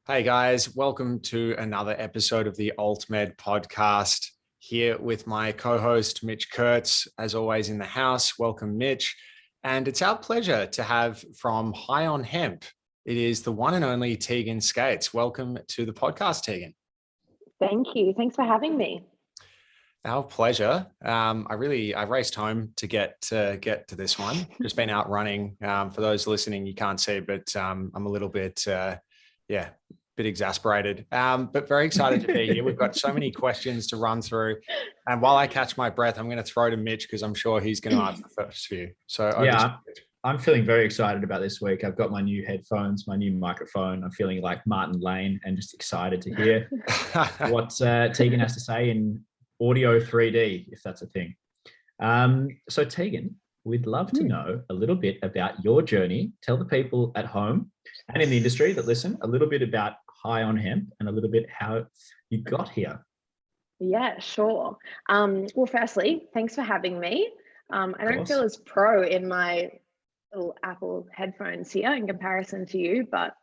Hey guys, welcome to another episode of the Altmed podcast. Here with my co-host Mitch Kurtz, as always in the house. Welcome, Mitch. And it's our pleasure to have from High on Hemp. It is the one and only Tegan Scates. Welcome to the podcast, Tegan. Thank you. Thanks for having me. Our pleasure. I raced home to get to this one. Just been out running. For those listening, you can't see, but I'm a little bit bit exasperated, but very excited to be here. We've got so many questions to run through. And while I catch my breath, I'm going to throw to Mitch because I'm sure he's going to ask the first few. So I'm feeling very excited about this week. I've got my new headphones, my new microphone. I'm feeling like Martin Lane and just excited to hear what Tegan has to say in audio 3D, if that's a thing. So Tegan, we'd love to know a little bit about your journey. Tell the people at home and in the industry that listen a little bit about High on Hemp and a little bit how you got here. Yeah, sure. Well, firstly, thanks for having me. I don't feel as pro in my little Apple headphones here in comparison to you, but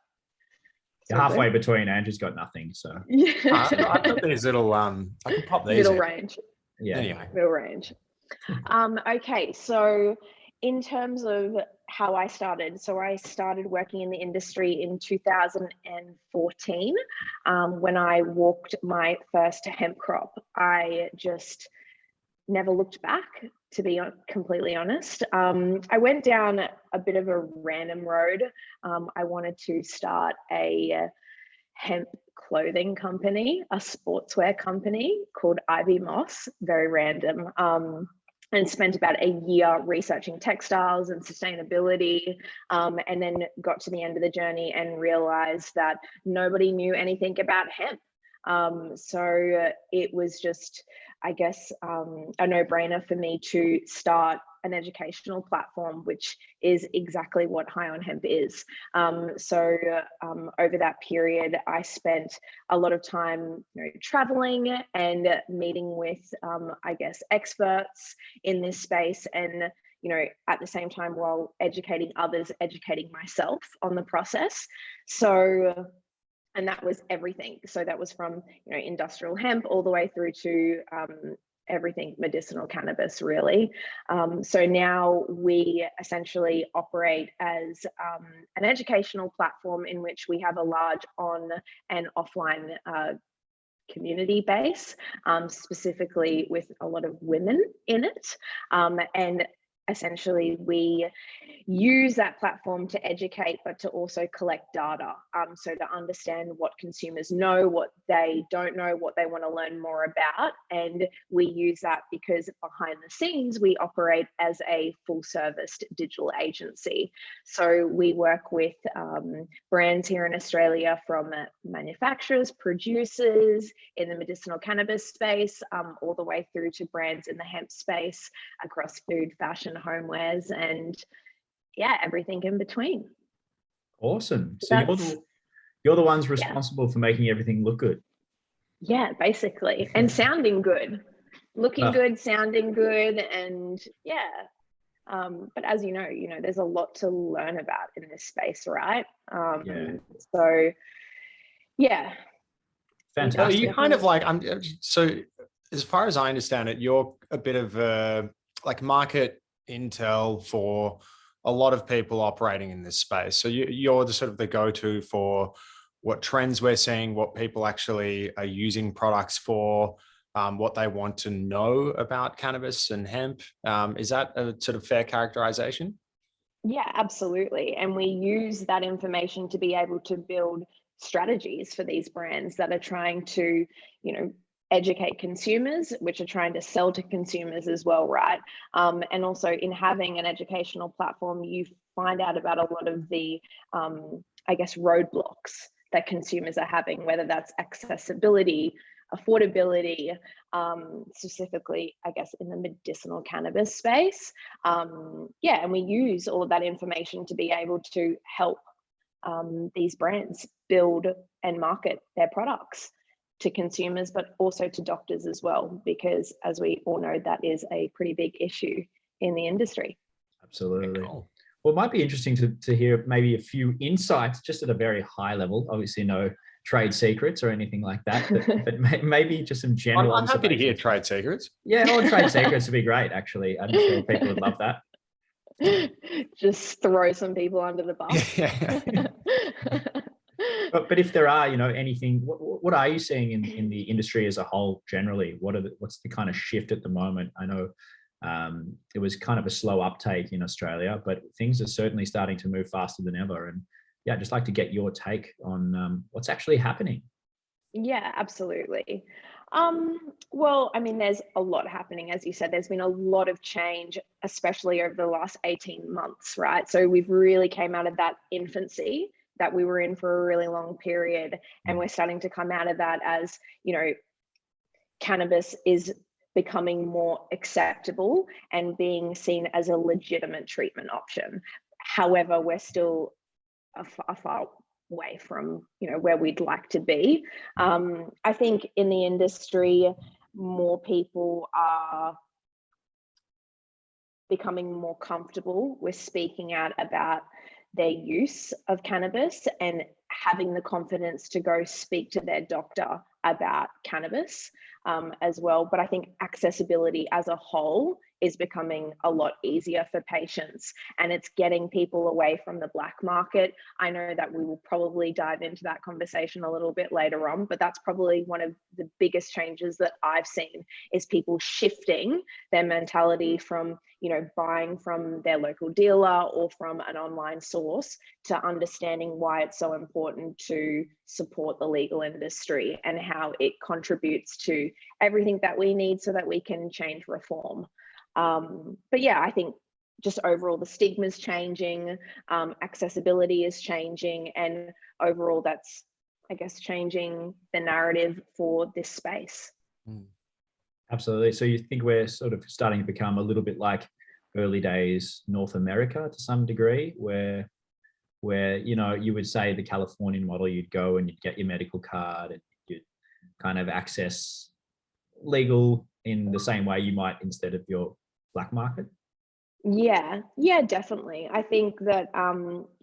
you're halfway between. Andrew's got nothing, so yeah. I've got these little I can pop these middle in. range. Yeah. Anyway. Middle range. Okay, so in terms of how I started, I started working in the industry in 2014 when I walked my first hemp crop. I just never looked back, to be completely honest. I went down a bit of a random road. I wanted to start a hemp clothing company, a sportswear company called Ivy Moss, very random. And spent about a year researching textiles and sustainability, and then got to the end of the journey and realized that nobody knew anything about hemp. So it was just, I guess, a no-brainer for me to start an educational platform, which is exactly what High on Hemp is. Over that period, I spent a lot of time traveling and meeting with, experts in this space, and at the same time, while educating others, educating myself on the process. And that was everything. So that was from industrial hemp all the way through to everything medicinal cannabis, really. So now we essentially operate as an educational platform in which we have a large on and offline community base, specifically with a lot of women in it. And essentially we use that platform to educate, but to also collect data. So to understand what consumers know, what they don't know, what they want to learn more about. And we use that because behind the scenes, we operate as a full service digital agency. So we work with brands here in Australia, from manufacturers, producers in the medicinal cannabis space, all the way through to brands in the hemp space across food, fashion, homewares, and everything in between. Awesome. So you're the ones responsible for making everything look good. Yeah, basically. And sounding good. Looking good, sounding good, and but as you know, there's a lot to learn about in this space, right? So fantastic. So you kind of like, so as far as I understand it, you're a bit of a market intel for a lot of people operating in this space. So you're the sort of the go-to for what trends we're seeing, what people actually are using products for, what they want to know about cannabis and hemp. Is that a sort of fair characterization? Yeah, absolutely. And we use that information to be able to build strategies for these brands that are trying to, educate consumers, which are trying to sell to consumers as well, right? And also in having an educational platform, you find out about a lot of the, roadblocks that consumers are having, whether that's accessibility, affordability, specifically, in the medicinal cannabis space. And we use all of that information to be able to help these brands build and market their products to consumers, but also to doctors as well, because as we all know, that is a pretty big issue in the industry. Absolutely. Cool. Well, it might be interesting to hear maybe a few insights just at a very high level. Obviously, no trade secrets or anything like that, but maybe just some general I'm happy to hear observations. trade secrets. Yeah, or trade secrets would be great, actually. I'm sure people would love that. Just throw some people under the bus. Yeah. But if there are, anything, what are you seeing in the industry as a whole generally? What's the kind of shift at the moment? I know it was kind of a slow uptake in Australia, but things are certainly starting to move faster than ever. And yeah, I'd just like to get your take on what's actually happening. Yeah, absolutely. Well, I mean, there's a lot happening. As you said, there's been a lot of change, especially over the last 18 months, right? So we've really came out of that infancy that we were in for a really long period. And we're starting to come out of that as, cannabis is becoming more acceptable and being seen as a legitimate treatment option. However, we're still a far way from where we'd like to be. I think in the industry, more people are becoming more comfortable with speaking out about their use of cannabis and having the confidence to go speak to their doctor about cannabis as well. But I think accessibility as a whole is becoming a lot easier for patients, and it's getting people away from the black market. I know that we will probably dive into that conversation a little bit later on, but that's probably one of the biggest changes that I've seen is people shifting their mentality from, buying from their local dealer or from an online source to understanding why it's so important to support the legal industry and how it contributes to everything that we need so that we can change reform. But yeah, I think just overall the stigma is changing, accessibility is changing, and overall that's, I guess, changing the narrative for this space. Absolutely. So you think we're sort of starting to become a little bit like early days North America to some degree, where you would say the Californian model, you'd go and you'd get your medical card and you'd kind of access legal in the same way you might instead of your black market? Yeah, definitely. I think that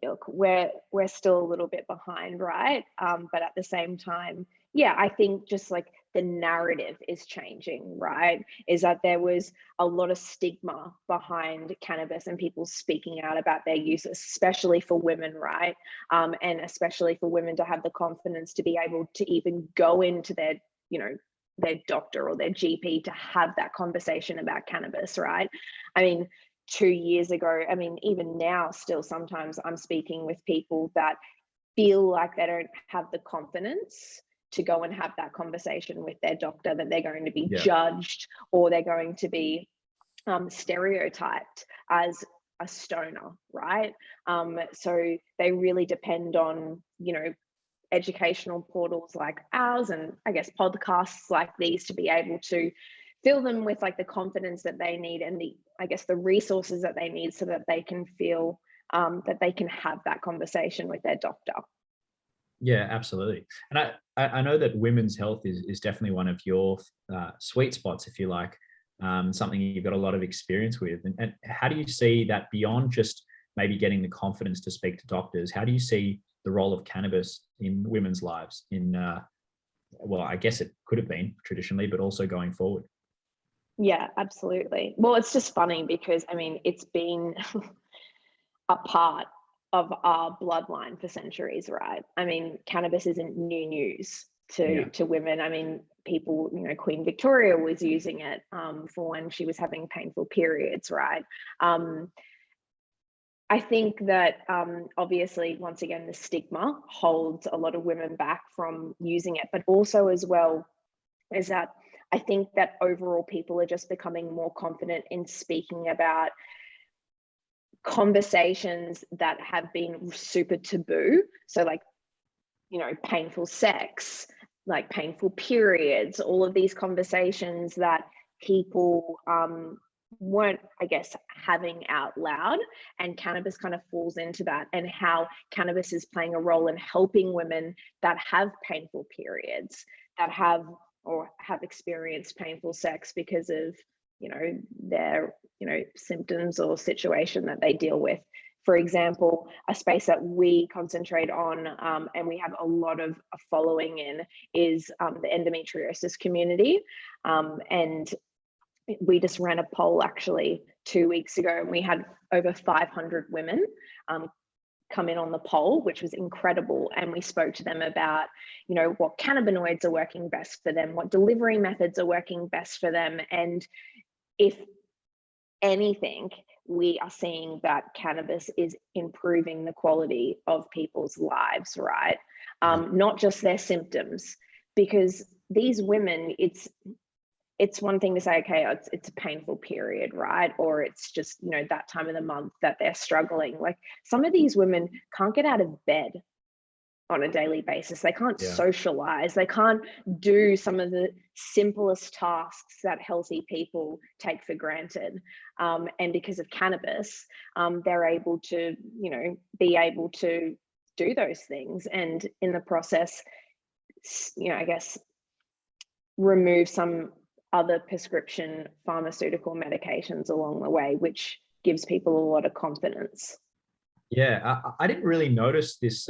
look, we're still a little bit behind, right? But at the same time, yeah, I think just like the narrative is changing, right? Is that there was a lot of stigma behind cannabis and people speaking out about their use, especially for women, right? And especially for women to have the confidence to be able to even go into their, their doctor or their GP to have that conversation about cannabis, right? I mean, 2 years ago, I mean, even now, still sometimes I'm speaking with people that feel like they don't have the confidence to go and have that conversation with their doctor, that they're going to be judged or they're going to be stereotyped as a stoner, right? So they really depend on, educational portals like ours and I guess podcasts like these to be able to fill them with like the confidence that they need and the resources that they need so that they can feel that they can have that conversation with their doctor. Yeah, absolutely. And I know that women's health is definitely one of your sweet spots, if you like, something you've got a lot of experience with. And how do you see that beyond just maybe getting the confidence to speak to doctors? How do you see the role of cannabis in women's lives well, I guess it could have been traditionally, but also going forward? Yeah, absolutely. Well, it's just funny because, I mean, it's been a part of our bloodline for centuries, right? I mean, cannabis isn't new news to women. I mean, people, Queen Victoria was using it for when she was having painful periods, right? I think that obviously, once again, the stigma holds a lot of women back from using it, but also as well is that I think that overall people are just becoming more confident in speaking about conversations that have been super taboo. So like, painful sex, like painful periods, all of these conversations that people weren't, I guess, having out loud, and cannabis kind of falls into that, and how cannabis is playing a role in helping women that have painful periods, that have experienced painful sex because of their symptoms or situation that they deal with. For example, a space that we concentrate on and we have a lot of following in is the endometriosis community. And we just ran a poll actually 2 weeks ago, and we had over 500 women come in on the poll, which was incredible. And we spoke to them about, you know, what cannabinoids are working best for them, what delivery methods are working best for them. And if anything, we are seeing that cannabis is improving the quality of people's lives, right? Not just their symptoms, because these women, it's one thing to say, okay, it's a painful period, right? Or it's just, you know, that time of the month that they're struggling. Like, some of these women can't get out of bed on a daily basis. They can't socialize. They can't do some of the simplest tasks that healthy people take for granted. And because of cannabis, they're able to, you know, be able to do those things. And in the process, you know, I guess, remove some other prescription pharmaceutical medications along the way, which gives people a lot of confidence. Yeah, I didn't really notice this.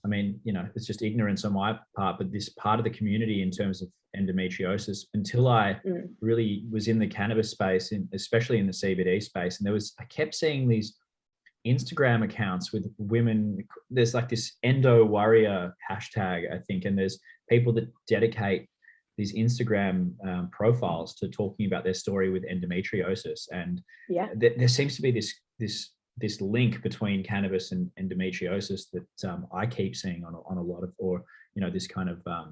I mean, you know, it's just ignorance on my part, but this part of the community in terms of endometriosis, until I really was in the cannabis space, especially in the CBD space. And I kept seeing these Instagram accounts with women. There's like this endo warrior hashtag, I think, and there's people that dedicate these Instagram profiles to talking about their story with endometriosis. And there seems to be this link between cannabis and endometriosis that I keep seeing on a lot of, or, you know, this kind of, I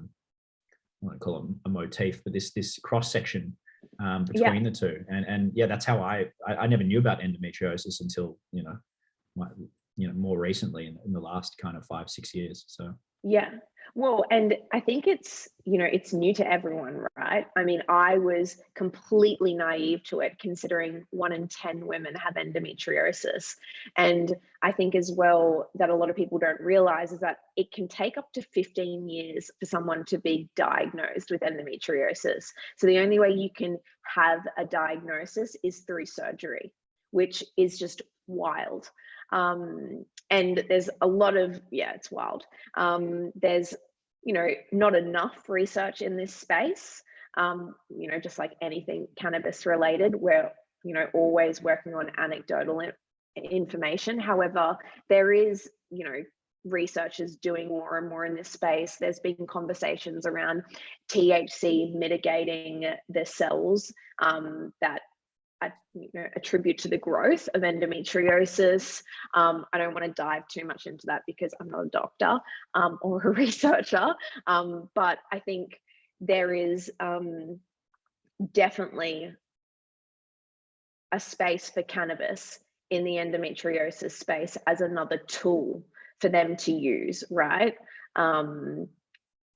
won't call it a motif, but this cross section between the two. And yeah, that's how I never knew about endometriosis until, you know, more recently in the last kind of 5-6 years. So. Yeah. Well, and I think it's, you know, it's new to everyone, right? I mean, I was completely naive to it, considering 1 in 10 women have endometriosis. And I think as well that a lot of people don't realize is that it can take up to 15 years for someone to be diagnosed with endometriosis. So the only way you can have a diagnosis is through surgery, which is just wild. And there's a lot of, it's wild. There's, you know, not enough research in this space. You know, just like anything cannabis related, we're, you know, always working on anecdotal information. However, there is, you know, researchers doing more and more in this space. There's been conversations around THC mitigating the cells that attribute to the growth of endometriosis. I don't want to dive too much into that because I'm not a doctor or a researcher, but I think there is definitely a space for cannabis in the endometriosis space as another tool for them to use, right?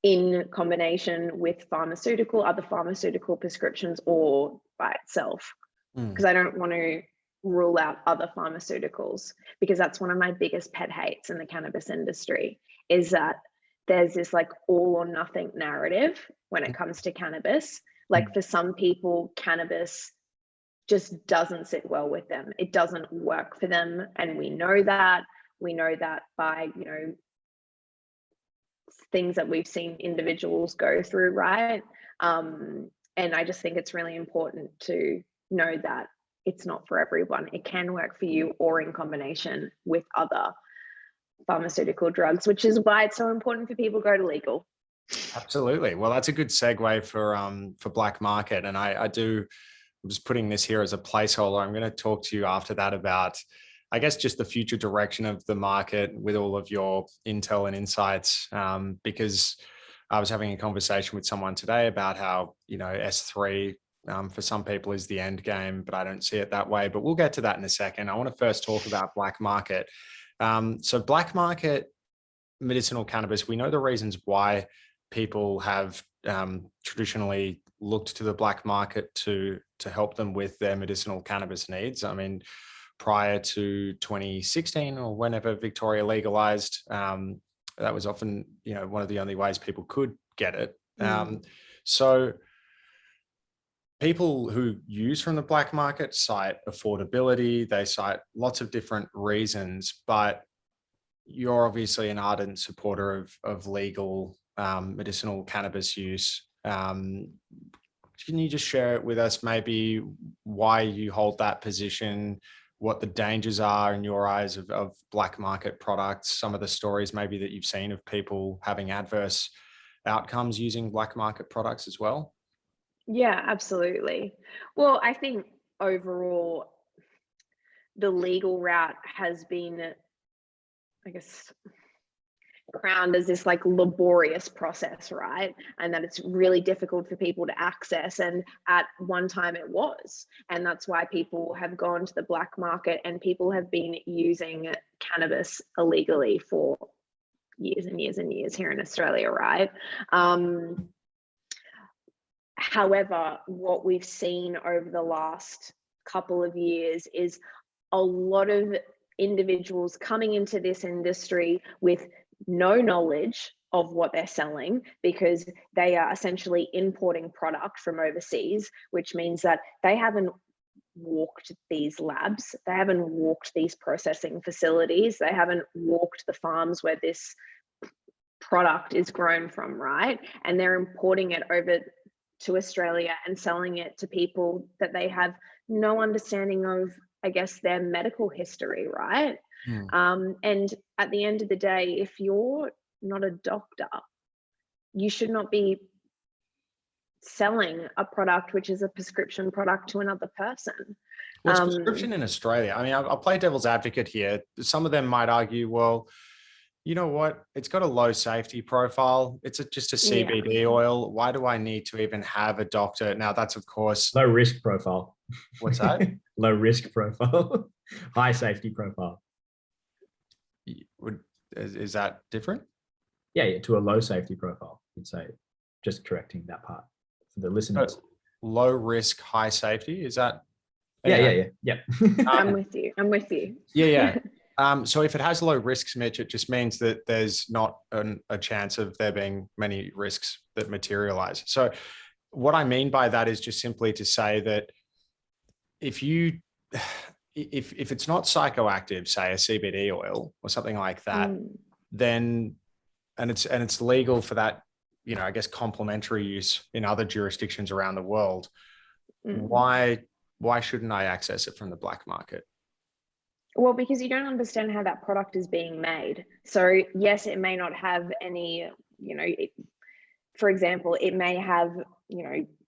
In combination with other pharmaceutical prescriptions, or by itself. Because I don't want to rule out other pharmaceuticals, because that's one of my biggest pet hates in the cannabis industry, is that there's this like all or nothing narrative when it comes to cannabis. Like, for some people, cannabis just doesn't sit well with them. It doesn't work for them. And we know that by, you know, things that we've seen individuals go through, right? And I just think it's really important to know that it's not for everyone. It can work for you, or in combination with other pharmaceutical drugs, which is why it's so important for people to go to legal. Absolutely. Well, that's a good segue for Black Market. And I'm just putting this here as a placeholder. I'm going to talk to you after that about, I guess, just the future direction of the market with all of your intel and insights, because I was having a conversation with someone today about how, you know, S3 for some people is the end game, but I don't see it that way. But we'll get to that in a second. I want to first talk about Black Market. So Black Market medicinal cannabis, we know the reasons why people have traditionally looked to the Black Market to help them with their medicinal cannabis needs. I mean, prior to 2016 or whenever Victoria legalized, that was often, you know, one of the only ways people could get it. So people who use from the black market cite affordability, they cite lots of different reasons, but you're obviously an ardent supporter of legal medicinal cannabis use. Can you just share it with us, maybe why you hold that position, what the dangers are in your eyes of black market products, some of the stories maybe that you've seen of people having adverse outcomes using black market products as well? Yeah, absolutely. Well, I think overall, the legal route has been, I guess, crowned as this like laborious process, right? And that it's really difficult for people to access. And at one time it was. And that's why people have gone to the black market and people have been using cannabis illegally for years and years and years here in Australia, right? However, what we've seen over the last couple of years is a lot of individuals coming into this industry with no knowledge of what they're selling, because they are essentially importing product from overseas, which means that they haven't walked these labs, they haven't walked these processing facilities, they haven't walked the farms where this product is grown from, right? And they're importing it over to Australia and selling it to people that they have no understanding of, I guess, their medical history, right? And at the end of the day, if you're not a doctor, you should not be selling a product which is a prescription product to another person. Well, it's prescription in Australia. I mean, I'll play devil's advocate here. Some of them might argue, well, you know what? It's got a low safety profile. It's just a CBD oil. Why do I need to even have a doctor? Now, that's of course low risk profile. What's that? Low risk profile, high safety profile. Is that different? Yeah, to a low safety profile, you'd say. Just correcting that part for the listeners. So, low risk, high safety. Is that? Yeah. I'm with you. Yeah. So if it has low risks, Mitch, it just means that there's not a chance of there being many risks that materialize. So what I mean by that is just simply to say that if it's not psychoactive, say a CBD oil or something like that, then and it's legal for that, I guess complementary use in other jurisdictions around the world, why shouldn't I access it from the black market? Well, because you don't understand how that product is being made. So yes, it may not have any, for example, it may have,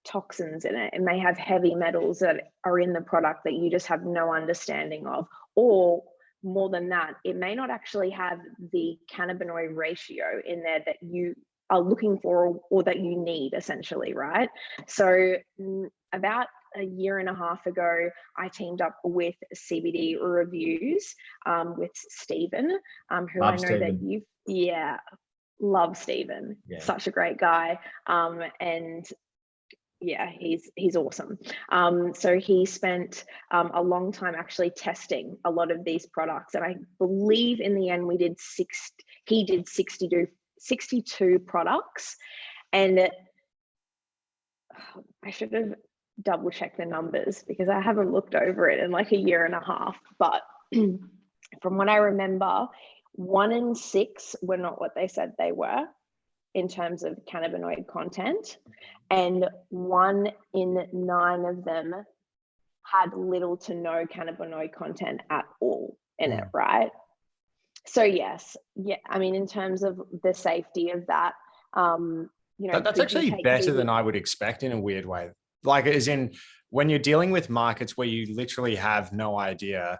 toxins in it. It may have heavy metals that are in the product that you just have no understanding of. Or more than that, it may not actually have the cannabinoid ratio in there that you are looking for or that you need, essentially, right? So about a year and a half ago, I teamed up with CBD Reviews with Stephen, who love I know Stephen. that love Stephen. Yeah. Such a great guy. And yeah, he's awesome. So he spent a long time actually testing a lot of these products. And I believe in the end he did 62 products. And I should have double check the numbers because I haven't looked over it in like a year and a half, but from what I remember, 1 in 6 were not what they said they were in terms of cannabinoid content, and 1 in 9 of them had little to no cannabinoid content at all in it, right? So yes, I mean, in terms of the safety of that, that's actually better than I would expect in a weird way. Like, as in, when you're dealing with markets where you literally have no idea,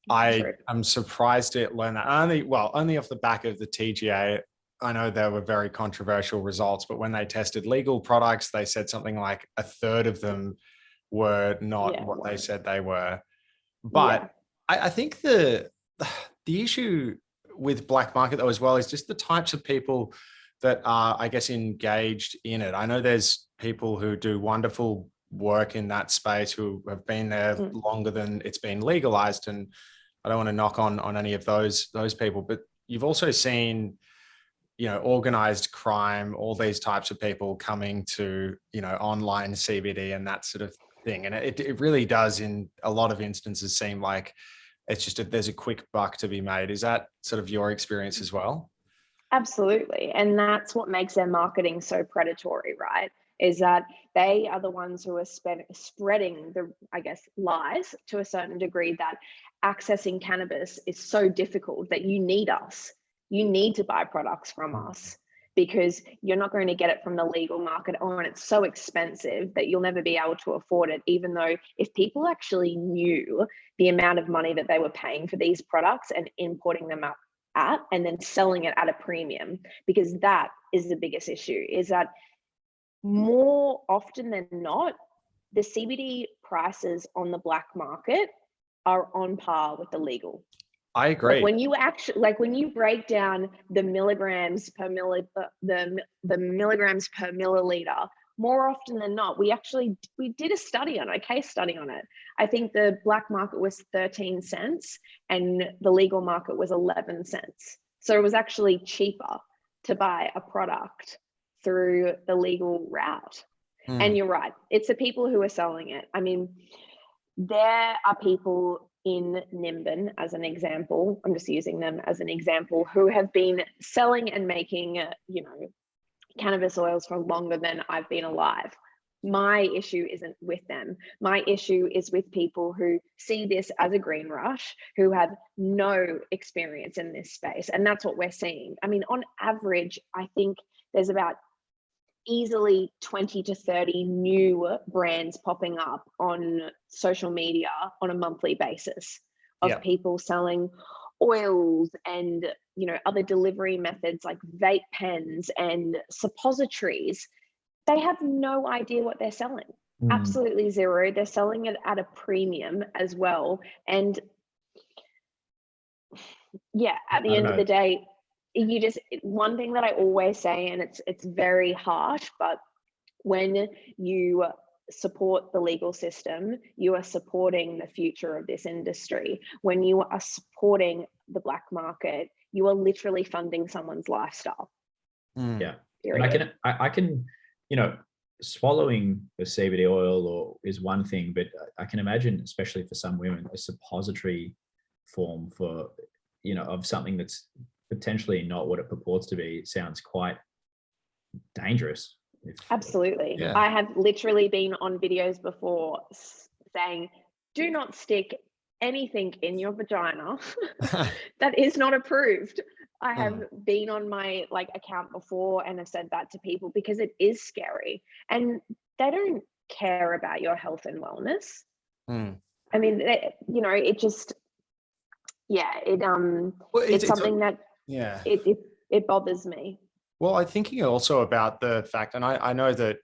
I'm surprised to learn that only off the back of the TGA. I know there were very controversial results, but when they tested legal products, they said something like a third of them were not what they said they were. But I think the issue with black market though as well is just the types of people that are, I guess, engaged in it. I know there's people who do wonderful work in that space who have been there longer than it's been legalized, and I don't want to knock on any of those people, but you've also seen organized crime, all these types of people coming to, online CBD and that sort of thing. And it really does in a lot of instances seem like it's just there's a quick buck to be made. Is that sort of your experience as well? Absolutely. And that's what makes their marketing so predatory, right? Is that they are the ones who are spreading the, I guess, lies to a certain degree that accessing cannabis is so difficult that you need us. You need to buy products from us because you're not going to get it from the legal market, and it's so expensive that you'll never be able to afford it, even though if people actually knew the amount of money that they were paying for these products and importing them up at and then selling it at a premium, because that is the biggest issue, is that more often than not, the CBD prices on the black market are on par with the legal. I agree. Like when you break down the milligrams per the milligrams per milliliter, more often than not, we did a study on it, a case study on it. I think the black market was 13 cents and the legal market was 11 cents. So it was actually cheaper to buy a product through the legal route. And you're right, it's the people who are selling it. I mean, there are people in Nimbin, as an example, I'm just using them as an example, who have been selling and making, cannabis oils for longer than I've been alive. My issue isn't with them. My issue is with people who see this as a green rush, who have no experience in this space. And that's what we're seeing. I mean, on average, I think there's about easily 20 to 30 new brands popping up on social media on a monthly basis of people selling oils and other delivery methods like vape pens and suppositories. They have no idea what they're selling. Absolutely zero. They're selling it at a premium as well. And at the end of the day, one thing that I always say, and it's very harsh, but when you support the legal system, you are supporting the future of this industry. When you are supporting the black market, you are literally funding someone's lifestyle. Yeah. Period. And I can, swallowing the CBD oil is one thing, but I can imagine, especially for some women, a suppository form for, of something that's potentially not what it purports to be, sounds quite dangerous. Absolutely. Yeah. I have literally been on videos before saying, do not stick anything in your vagina that is not approved. I have been on my account before and have said that to people because it is scary and they don't care about your health and wellness. I mean, it just, it's something that it bothers me. Well, I'm thinking also about the fact, and I know that,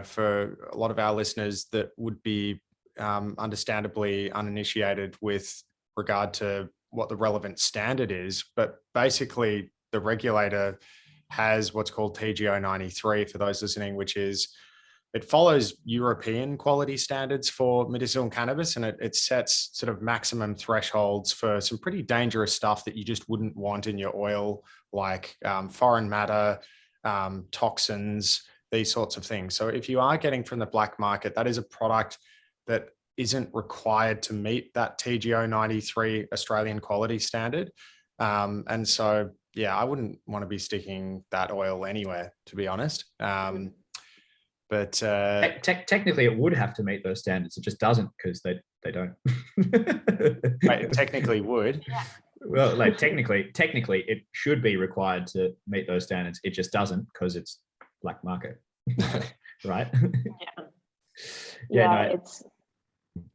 for a lot of our listeners that would be understandably uninitiated with regard to what the relevant standard is, but basically the regulator has what's called TGO 93 for those listening, which is it follows European quality standards for medicinal cannabis, and it sets sort of maximum thresholds for some pretty dangerous stuff that you just wouldn't want in your oil, like foreign matter, toxins, these sorts of things. So if you are getting from the black market, that is a product that isn't required to meet that TGO 93 Australian quality standard. And so, I wouldn't want to be sticking that oil anywhere, to be honest. But technically it would have to meet those standards. It just doesn't because they don't. Right, it technically would. Yeah. Well, technically it should be required to meet those standards. It just doesn't because it's black market. Right? Yeah.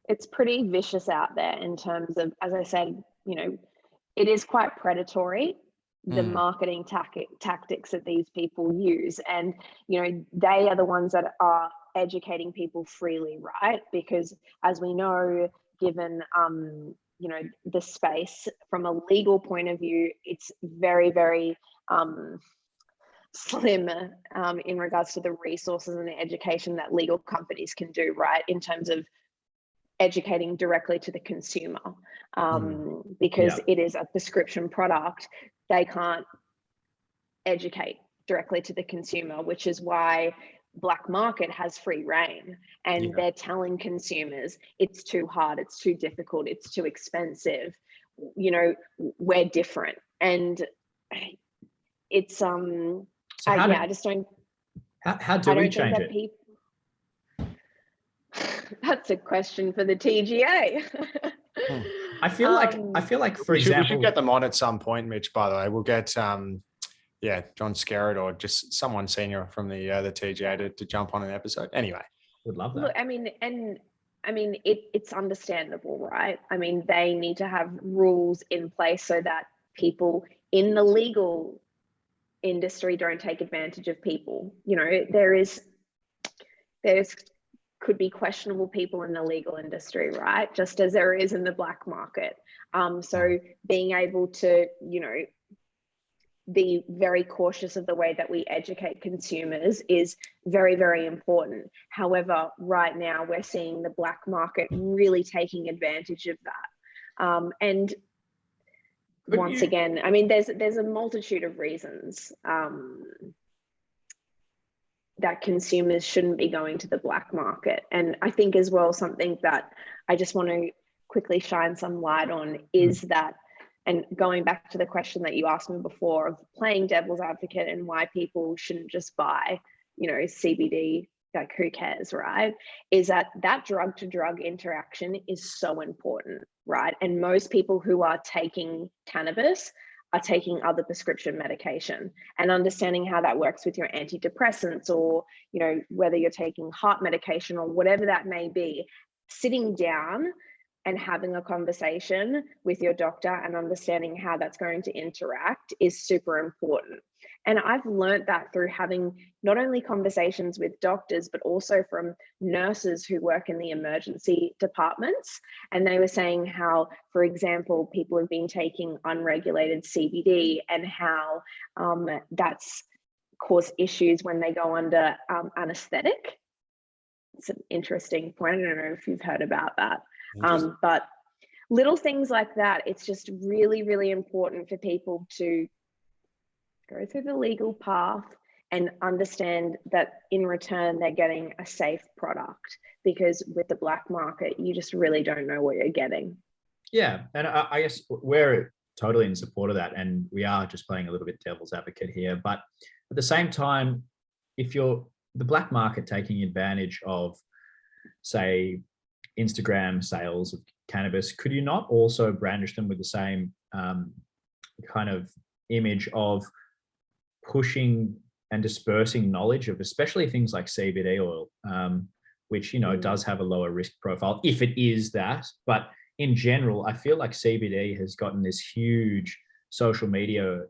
It's pretty vicious out there in terms of, as I said, it is quite predatory, the marketing tactics that these people use. And, they are the ones that are educating people freely, right? Because as we know, given, the space from a legal point of view, it's very, very slim in regards to the resources and the education that legal companies can do, right? In terms of educating directly to the consumer, because it is a prescription product. They can't educate directly to the consumer, which is why Black Market has free reign, and they're telling consumers it's too hard, it's too difficult, it's too expensive, you know, we're different. And it's So I just don't, how do we change it? That's a question for the TGA. I feel like for example, we should get them on at some point, Mitch, by the way. We'll get John Scarrett or just someone senior from the TGA to jump on an episode. Anyway, would love that. Look, it's understandable, right? I mean, they need to have rules in place so that people in the legal industry don't take advantage of people. You know, there's could be questionable people in the legal industry, right? Just as there is in the black market. So being able to, you know, be very cautious of the way that we educate consumers is very, very important. However, right now we're seeing the black market really taking advantage of that. And once again, I mean, there's a multitude of reasons that consumers shouldn't be going to the black market. And I think as well, something that I just want to quickly shine some light on is that, and going back to the question that you asked me before of playing devil's advocate and why people shouldn't just buy, you know, CBD, like who cares, right? Is that drug to drug interaction is so important, right? And most people who are taking cannabis are taking other prescription medication, and understanding how that works with your antidepressants, or, you know, whether you're taking heart medication or whatever that may be, sitting down and having a conversation with your doctor and understanding how that's going to interact is super important. And I've learned that through having not only conversations with doctors, but also from nurses who work in the emergency departments. And they were saying how, for example, people have been taking unregulated CBD and how that's caused issues when they go under anesthetic. It's an interesting point. I don't know if you've heard about that. But little things like that, it's just really, really important for people to go through the legal path and understand that in return, they're getting a safe product, because with the black market, you just really don't know what you're getting. Yeah. And I guess we're totally in support of that. And we are just playing a little bit devil's advocate here. But at the same time, if you're the black market taking advantage of, say, Instagram sales of cannabis, could you not also brandish them with the same kind of image of pushing and dispersing knowledge of especially things like CBD oil, which, you know, does have a lower risk profile if it is that. But in general, I feel like CBD has gotten this huge social media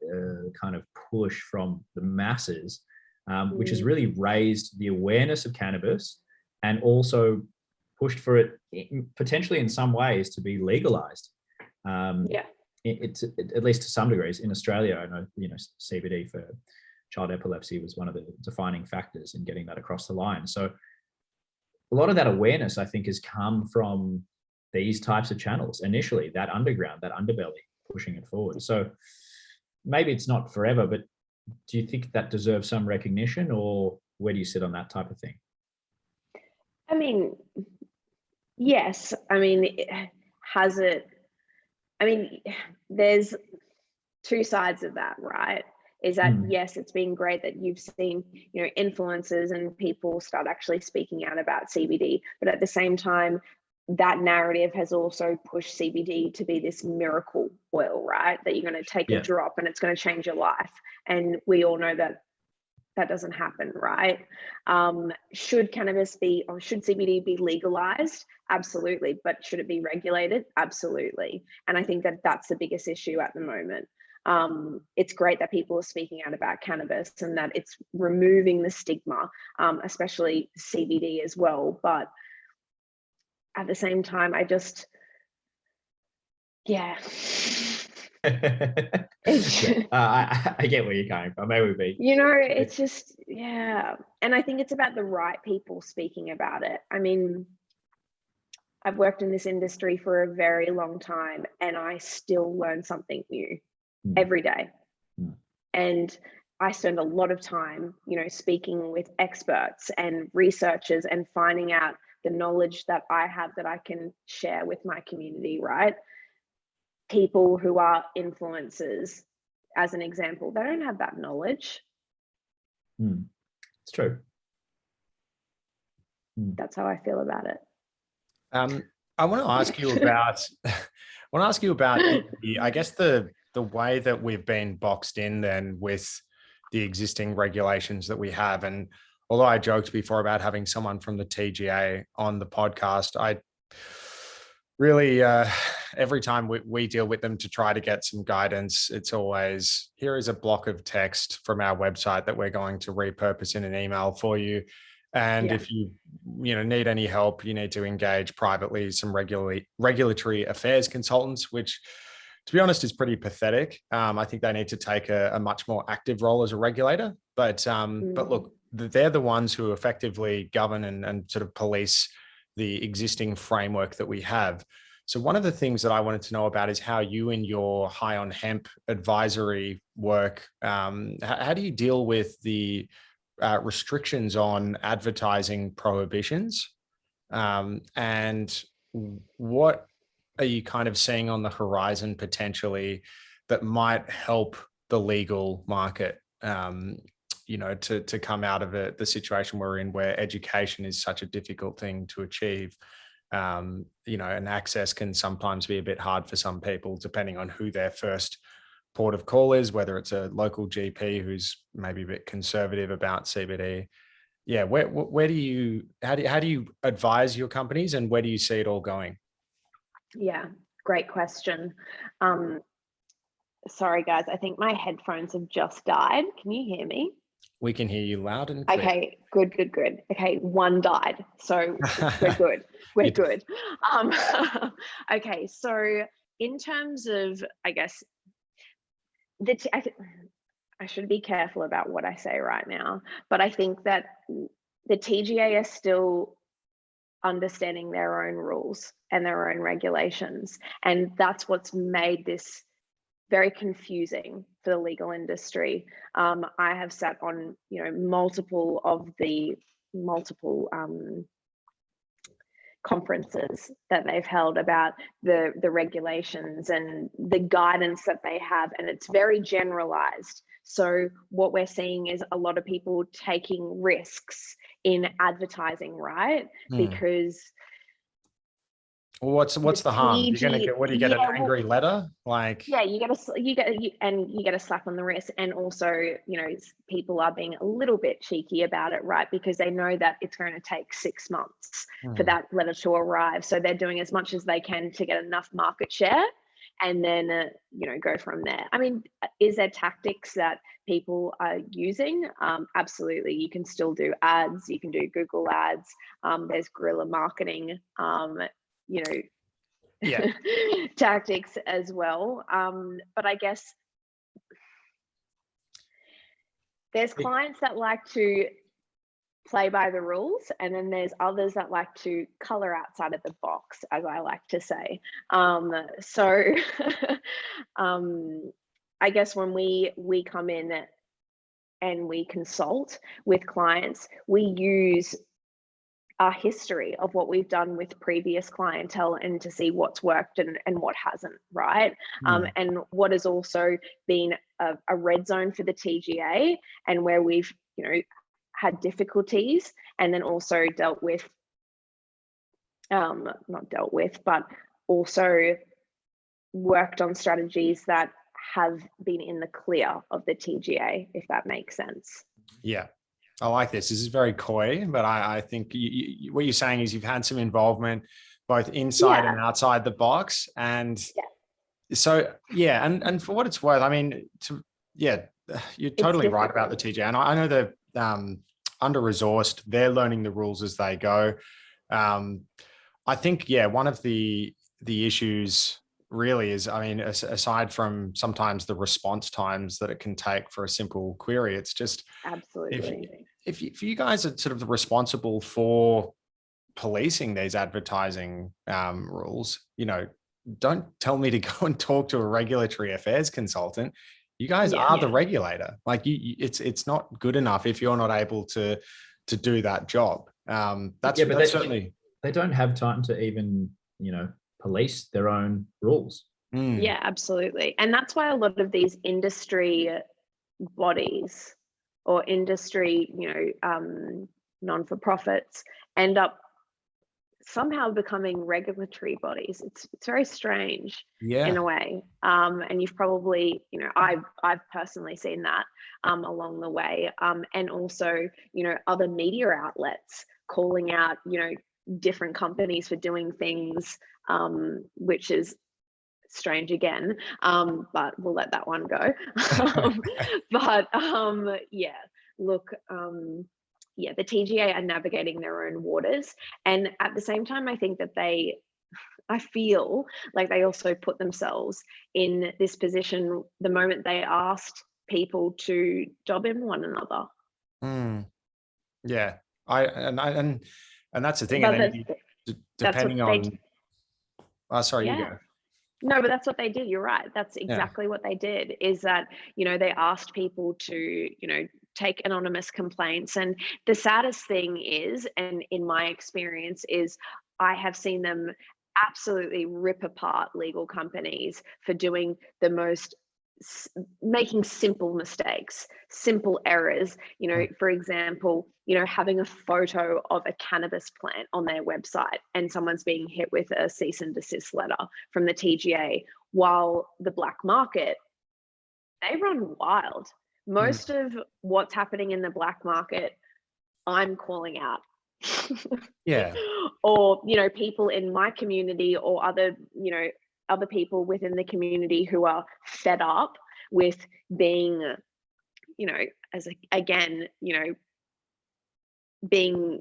kind of push from the masses, which has really raised the awareness of cannabis and also pushed for it potentially in some ways to be legalized. It's at least to some degrees in Australia. I know, you know, CBD for child epilepsy was one of the defining factors in getting that across the line. So a lot of that awareness, I think, has come from these types of channels initially, that underground, that underbelly pushing it forward. So maybe it's not forever, but do you think that deserves some recognition, or where do you sit on that type of thing? I mean, yes. I mean, has it? I mean, there's two sides of that, right? Is that yes, it's been great that you've seen, you know, influencers and people start actually speaking out about CBD, but at the same time, that narrative has also pushed CBD to be this miracle oil, right? That you're going to take a drop and it's going to change your life. And we all know that that doesn't happen, right? Should cannabis be, or should CBD be legalized? Absolutely. But should it be regulated? Absolutely. And I think that that's the biggest issue at the moment. It's great that people are speaking out about cannabis and that it's removing the stigma, especially CBD as well. But at the same time, I just, I get where you're coming from. Maybe, you know, it's just, and I think it's about the right people speaking about it. I mean, I've worked in this industry for a very long time and I still learn something new every day. And I spend a lot of time, speaking with experts and researchers and finding out the knowledge that I have that I can share with my community, right? People who are influencers, as an example, they don't have that knowledge. It's true. That's how I feel about it. I want to ask you about, I guess the way that we've been boxed in then with the existing regulations that we have. And although I joked before about having someone from the TGA on the podcast, I really, every time we deal with them to try to get some guidance, it's always, here is a block of text from our website that we're going to repurpose in an email for you. And if you need any help, you need to engage privately some regulatory affairs consultants, which, to be honest, is pretty pathetic. I think they need to take a much more active role as a regulator. But look, they're the ones who effectively govern and sort of police the existing framework that we have. So one of the things that I wanted to know about is how you in your High on Hemp advisory work, how do you deal with the restrictions on advertising prohibitions? And what are you kind of seeing on the horizon potentially that might help the legal market, to come out of the situation we're in, where education is such a difficult thing to achieve, and access can sometimes be a bit hard for some people, depending on who their first port of call is, whether it's a local GP who's maybe a bit conservative about CBD. Yeah, how do you advise your companies, and where do you see it all going? Yeah, great question. Sorry guys, I think my headphones have just died. Can you hear me? We can hear you loud and clear. Okay, good. Okay, one died, so we're good. We're good. Okay, so in terms of, I guess, I should be careful about what I say right now, but I think that the TGA are still understanding their own rules and their own regulations, and that's what's made this very confusing for the legal industry. I have sat on, multiple conferences that they've held about the regulations and the guidance that they have, and it's very generalized. So what we're seeing is a lot of people taking risks in advertising, right? Because what's the harm? You're gonna get, what do you get, an angry letter? Like, yeah, you get a slap on the wrist, and also, people are being a little bit cheeky about it, right? Because they know that it's going to take 6 months for that letter to arrive, so they're doing as much as they can to get enough market share, and then go from there. I mean, is there tactics that people are using? Absolutely. You can still do ads. You can do Google ads. There's guerrilla marketing. Tactics as well. But I guess there's clients that like to play by the rules, and then there's others that like to color outside of the box, as I like to say. So I guess when we come in and we consult with clients, we use our history of what we've done with previous clientele and to see what's worked and what hasn't, right? And what has also been a red zone for the TGA, and where we've, had difficulties, and then also but also worked on strategies that have been in the clear of the TGA, if that makes sense. Yeah. I like this. This is very coy, but I think what you're saying is you've had some involvement both inside and outside the box. And so, and for what it's worth, I mean, you're totally right about the TGA. And I know they're under-resourced. They're learning the rules as they go. I think, one of the issues really is, I mean, aside from sometimes the response times that it can take for a simple query, it's just absolutely, if you guys are sort of responsible for policing these advertising rules, don't tell me to go and talk to a regulatory affairs consultant. You guys Yeah. are the regulator. Like it's not good enough if you're not able to do that job. That's certainly. They don't have time to even, police their own rules. Yeah, absolutely. And that's why a lot of these industry bodies or industry, non-for-profits end up somehow becoming regulatory bodies. It's very strange in a way. And you've probably, I've personally seen that along the way. And also, other media outlets calling out, different companies for doing things, which is strange again, but we'll let that one go. The TGA are navigating their own waters, and at the same time, I think that I feel like they also put themselves in this position the moment they asked people to dob in one another. Yeah, and that's the thing. But and then depending on, sorry, you go. No, but that's what they did. You're right. That's exactly what they did, is that, they asked people to, take anonymous complaints. And the saddest thing is, and in my experience, is I have seen them absolutely rip apart legal companies for doing making simple mistakes, simple errors, for example, having a photo of a cannabis plant on their website and someone's being hit with a cease and desist letter from the TGA, while the black market, they run wild. Most of what's happening in the black market, I'm calling out. Yeah. Or, people in my community or other people within the community who are fed up with being, being,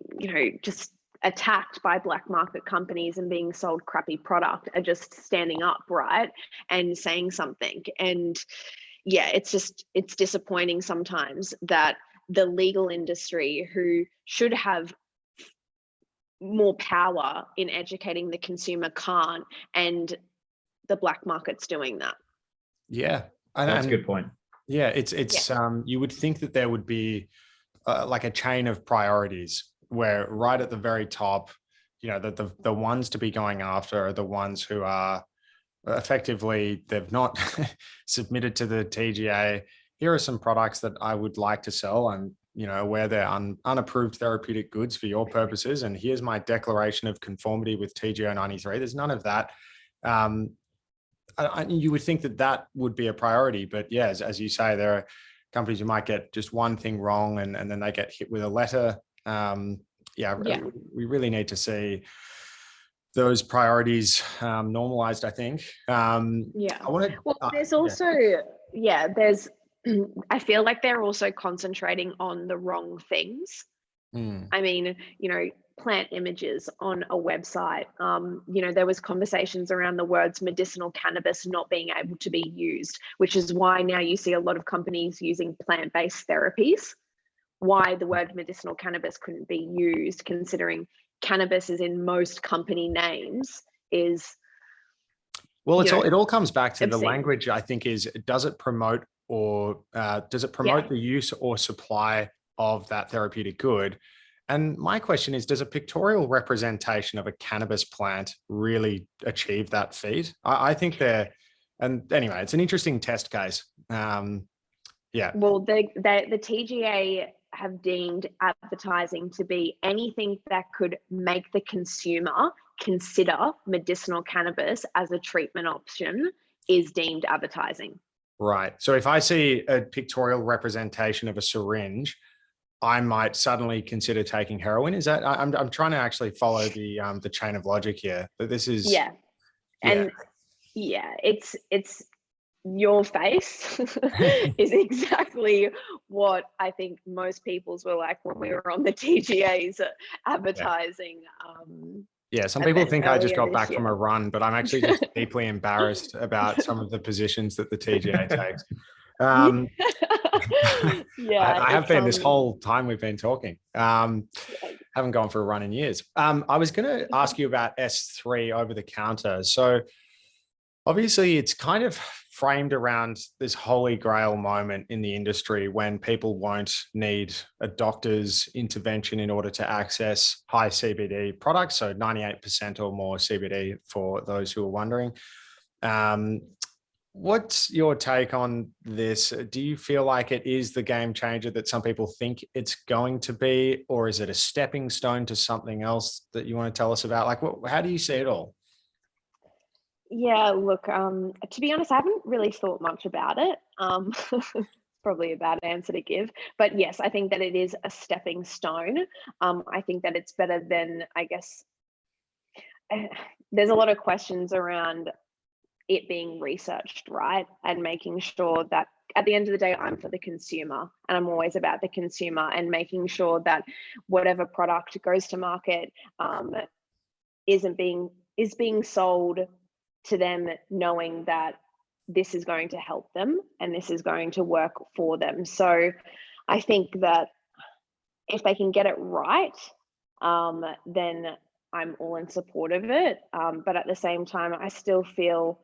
just attacked by black market companies and being sold crappy product, are just standing up, right, and saying something. And it's disappointing sometimes that the legal industry, who should have more power in educating the consumer, can't, and the black market's doing that. Yeah, that's a good point. Yeah, it's you would think that there would be like a chain of priorities, where right at the very top, the ones to be going after are the ones who are effectively, they've not submitted to the TGA. Here are some products that I would like to sell, and where they're unapproved therapeutic goods for your purposes, and here's my declaration of conformity with TGO 93. There's none of that. You would think that would be a priority, but as you say, there are companies who might get just one thing wrong, and then they get hit with a letter. We really need to see those priorities normalized, I think. There's also, I feel like they're also concentrating on the wrong things. I mean, plant images on a website. There was conversations around the words medicinal cannabis not being able to be used, which is why now you see a lot of companies using plant-based therapies. Why the word medicinal cannabis couldn't be used, considering cannabis is in most company names, is... Well, it all comes back to the language, I think, is, does it promote the use or supply of that therapeutic good? And my question is, does a pictorial representation of a cannabis plant really achieve that feat? I think and anyway, it's an interesting test case. Well, the TGA have deemed advertising to be anything that could make the consumer consider medicinal cannabis as a treatment option is deemed advertising. Right. So if I see a pictorial representation of a syringe, I might suddenly consider taking heroin. Is that, I'm trying to actually follow the chain of logic here, but this is... It's your face is exactly what I think most people's were like when we were on the TGA's advertising. Some people think I just got back from a run, but I'm actually just deeply embarrassed about some of the positions that the TGA takes. I have been this whole time we've been talking. Haven't gone for a run in years. I was going to ask you about S3 over the counter. So obviously it's kind of framed around this holy grail moment in the industry when people won't need a doctor's intervention in order to access high CBD products. So 98% or more CBD for those who are wondering. What's your take on this? Do you feel like it is the game changer that some people think it's going to be, or is it a stepping stone to something else that you want to tell us about? Like, how do you see it all? Yeah, look, to be honest, I haven't really thought much about it. Probably a bad answer to give, but yes, I think that it is a stepping stone. I think that it's better than, I guess, there's a lot of questions around it being researched, right? And making sure that at the end of the day, I'm for the consumer, and I'm always about the consumer and making sure that whatever product goes to market is being sold to them, knowing that this is going to help them and this is going to work for them. So I think that if they can get it right, then I'm all in support of it. But at the same time, I still feel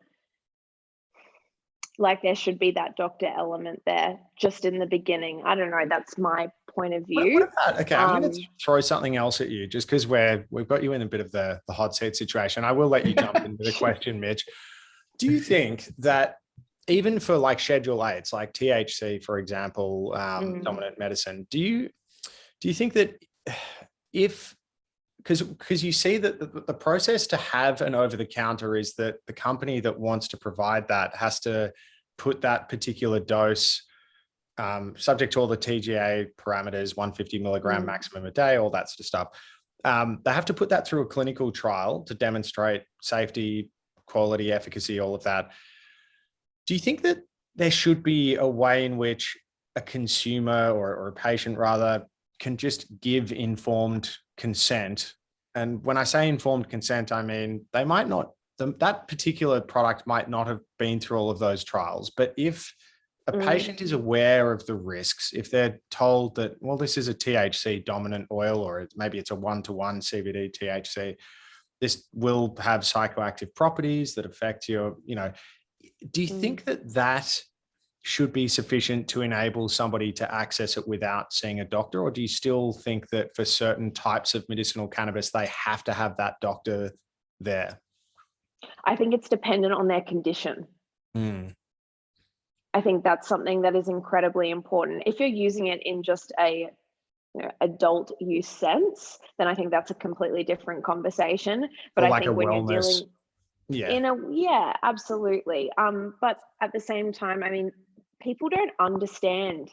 like there should be that doctor element there just in the beginning. I don't know. That's my point of view. What about, okay, I'm going to throw something else at you just because we've got you in a bit of the hot seat situation. I will let you jump into the question, Mitch. Do you think that even for like Schedule 8s, like THC, for example, dominant medicine, do you think that because you see that the process to have an over-the-counter is that the company that wants to provide that has to put that particular dose, subject to all the TGA parameters, 150 milligram maximum a day, all that sort of stuff. They have to put that through a clinical trial to demonstrate safety, quality, efficacy, all of that. Do you think that there should be a way in which a consumer or a patient rather can just give informed consent? And when I say informed consent, I mean, they might not, that particular product might not have been through all of those trials. But if a patient is aware of the risks, if they're told that, well, this is a THC dominant oil, or maybe it's a 1-to-1 CBD THC, this will have psychoactive properties that affect your, do you think that should be sufficient to enable somebody to access it without seeing a doctor? Or do you still think that for certain types of medicinal cannabis, they have to have that doctor there? I think it's dependent on their condition. I think that's something that is incredibly important. If you're using it in just a adult use sense, then I think that's a completely different conversation. But I think when you're dealing absolutely. But at the same time, I mean, people don't understand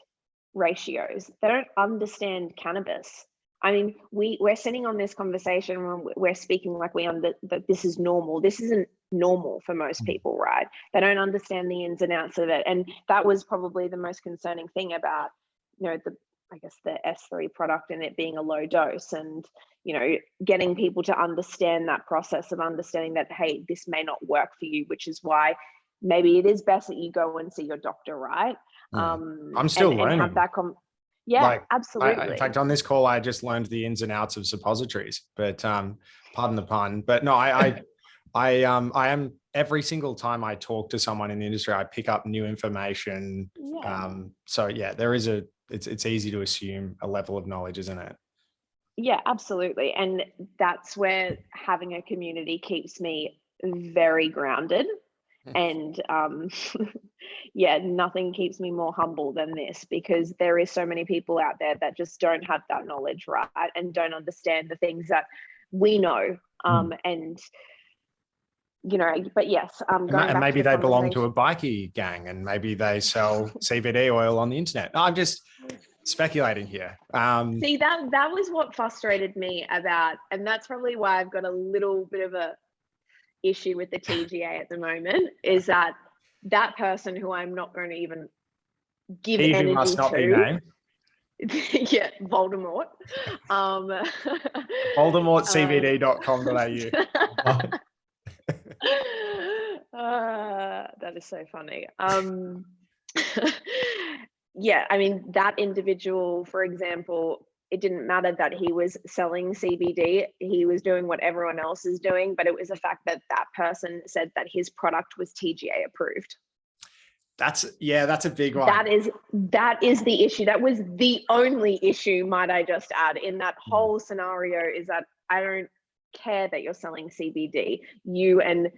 ratios. They don't understand cannabis. I mean, we're sitting on this conversation when we're speaking like that this is normal. This isn't normal for most people, right? They don't understand the ins and outs of it. And that was probably the most concerning thing about, the S3 product and it being a low dose, and, getting people to understand that process of understanding that, hey, this may not work for you, which is why maybe it is best that you go and see your doctor, right? I'm still learning. And have that absolutely. In fact, on this call, I just learned the ins and outs of suppositories, but pardon the pun. But no, I am, every single time I talk to someone in the industry, I pick up new information. So yeah, it's easy to assume a level of knowledge, isn't it? Yeah, absolutely. And that's where having a community keeps me very grounded. And nothing keeps me more humble than this, because there is so many people out there that just don't have that knowledge, right? And don't understand the things that we know. But yes, and maybe they belong to a bikie gang, and maybe they sell CBD oil on the internet. No, I'm just speculating here. See, that was what frustrated me about, and that's probably why I've got a little bit of a issue with the TGA at the moment, is that person who I'm not going to even give energy must not to. Be named. Yeah, Voldemort. VoldemortCBD.com.au. That is so funny. I mean, that individual, for example, it didn't matter that he was selling CBD. He was doing what everyone else is doing, but it was the fact that that person said that his product was TGA approved. That's a big one. That is the issue. That was the only issue, might I just add, in that whole scenario, is that I don't care that you're selling CBD. You and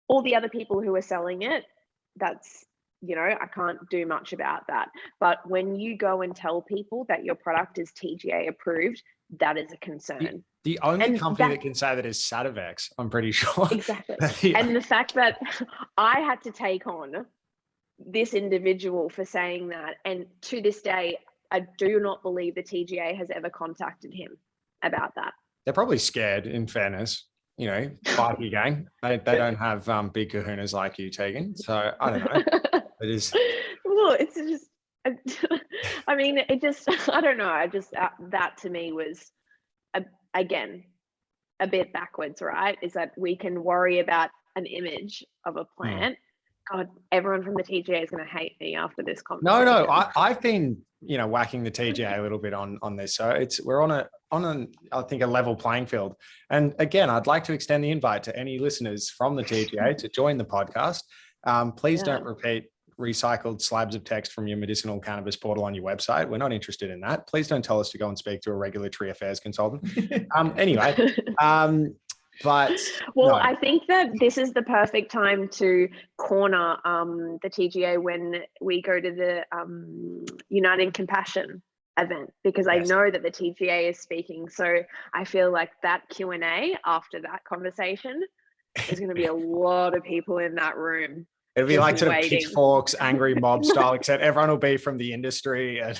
all the other people who are selling it, that's, I can't do much about that. But when you go and tell people that your product is TGA approved, that is a concern. The only company that can say that is Sativex, I'm pretty sure. Exactly. Yeah. And the fact that I had to take on this individual for saying that, and to this day, I do not believe the TGA has ever contacted him about that. They're probably scared, in fairness. Bikie gang. They don't have big kahunas like you, Tegan. So I don't know. It is. Well, it's just. I mean, it just. I don't know. I just that to me was, again, a bit backwards, right? Is that we can worry about an image of a plant. God, everyone from the TGA is going to hate me after this conversation. No, I've been, whacking the TGA a little bit on this. So we're on I think a level playing field. And again, I'd like to extend the invite to any listeners from the TGA to join the podcast. Please don't repeat recycled slabs of text from your medicinal cannabis portal on your website. We're not interested in that. Please don't tell us to go and speak to a regulatory affairs consultant. Anyway, but no. I think that this is the perfect time to corner the TGA when we go to the Uniting Compassion event, because I know that the TGA is speaking. So I feel like that Q&A after that conversation, there's going to be a lot of people in that room. It'll be like sort of pitchforks, angry mob style, except everyone will be from the industry. And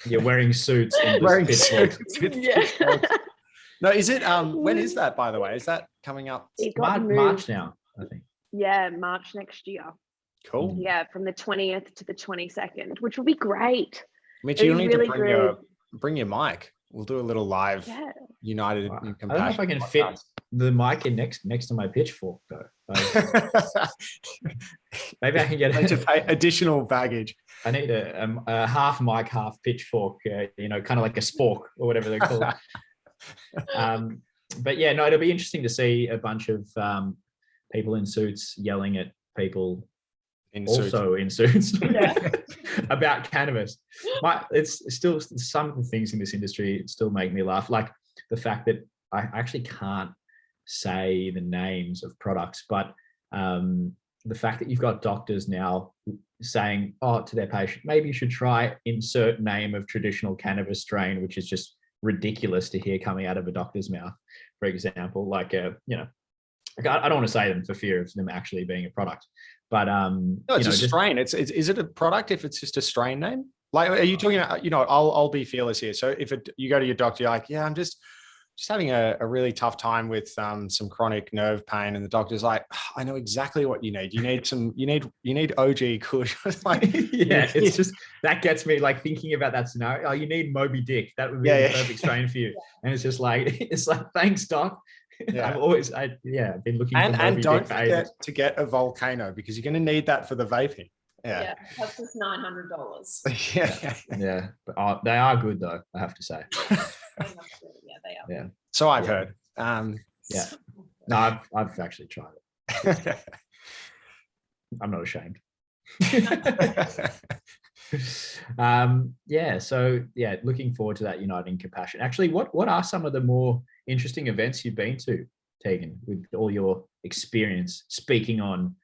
you're wearing suits. Wearing suits. No, is it? When is that, by the way? Is that coming up? March now, I think. Yeah, March next year. Cool. Yeah, from the 20th to the 22nd, which will be great. Mitch, you'll need to bring your mic. We'll do a little live United in Compassion. I don't know if I can fit the mic in next to my pitchfork though. Maybe I can get additional baggage. I need a half mic, half pitchfork. Kind of like a spork or whatever they're called. But yeah, no, it'll be interesting to see a bunch of people in suits yelling at people in suits about cannabis. It's still some things in this industry still make me laugh, like the fact that I actually can't say the names of products, but the fact that you've got doctors now saying, to their patient, maybe you should try insert name of traditional cannabis strain, which is just ridiculous to hear coming out of a doctor's mouth, for example. Like I don't want to say them for fear of them actually being a product, but no, it's a strain. Is it a product if it's just a strain name? Like, are you talking about, I'll be fearless here. So if you go to your doctor, you're like, I'm just having a really tough time with some chronic nerve pain, and the doctor's like, I know exactly what you need. You need OG Kush. It's just that gets me like thinking about that scenario. You need Moby Dick. That would be the perfect strain for you. And it's just like thanks, doc. Yeah. I've been looking for Moby and don't Dick forget to get a Volcano, because you're going to need that for the vaping. Yeah, that's just $900. Yeah, but they are good though, I have to say. They are. Yeah. So I've heard. No, I've actually tried it. I'm not ashamed. Looking forward to that Uniting Compassion. Actually, what are some of the more interesting events you've been to, Tegan, with all your experience speaking on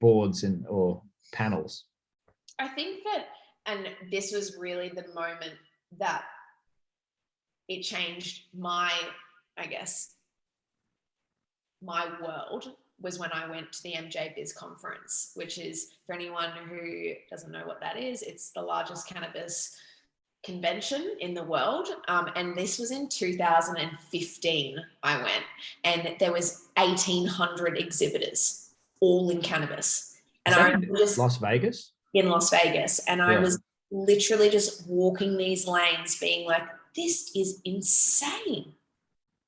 boards or panels? I think that, and this was really the moment that it changed my world, was when I went to the MJBiz Conference, which is, for anyone who doesn't know what that is, it's the largest cannabis convention in the world. And this was in 2015 I went, and there was 1,800 exhibitors, all in cannabis. And I was Las Vegas? In Las Vegas. And I was literally just walking these lanes being like, this is insane.